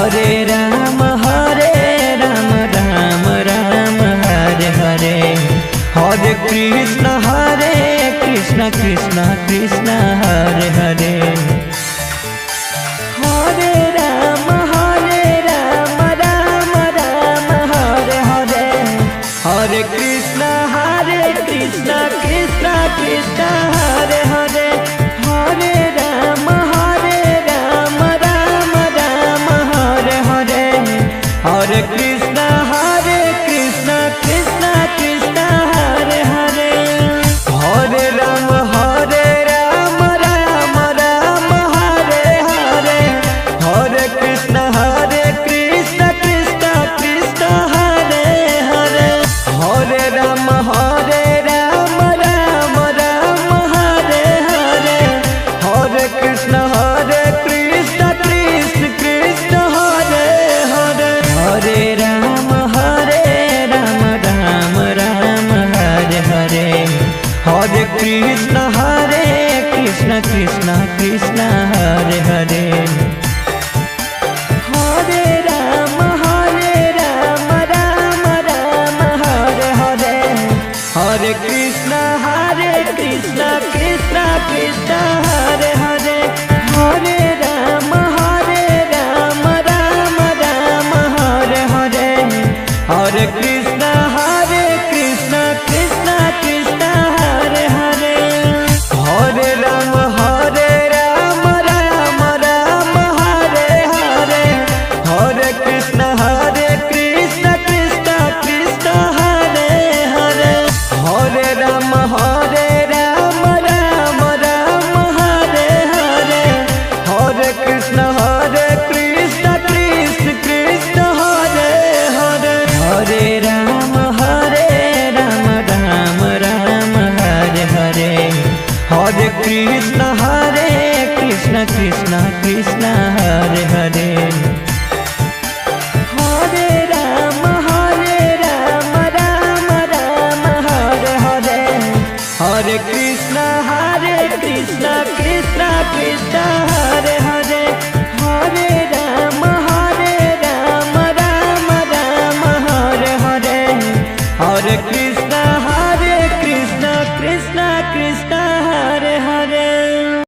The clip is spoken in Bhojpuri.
हरे राम राम राम हरे हरे, हरे कृष्ण कृष्ण कृष्ण हरे हरे। हरे राम राम राम हरे हरे, हरे कृष्ण कृष्ण कृष्ण हरे हरे। हरे राम राम राम हरे हरे, हरे कृष्ण कृष्ण कृष्ण हरे हरे। हरे राम राम राम हरे हरे, हरे कृष्ण कृष्ण कृष्ण हरे हरे। हरे राम राम राम हरे हरे, हरे कृष्ण कृष्ण कृष्ण हरे हरे। हरे राम राम राम हरे हरे, हरे कृष्ण कृष्ण कृष्ण हरे हरे। हरे राम राम राम हरे हरे, हरे कृष्ण कृष्ण कृष्ण हरे हरे। हरे राम राम राम हरे हरे, हरे कृष्ण कृष्ण कृष्ण हरे हरे। हरे राम राम राम हरे हरे, हरे कृष्ण कृष्ण कृष्ण हरे हरे। हरे राम राम राम हरे हरे, हरे कृष्ण कृष्ण कृष्ण हरे हरे। हरे राम राम राम हरे हरे, हरे कृष्ण कृष्ण कृष्ण हरे हरे।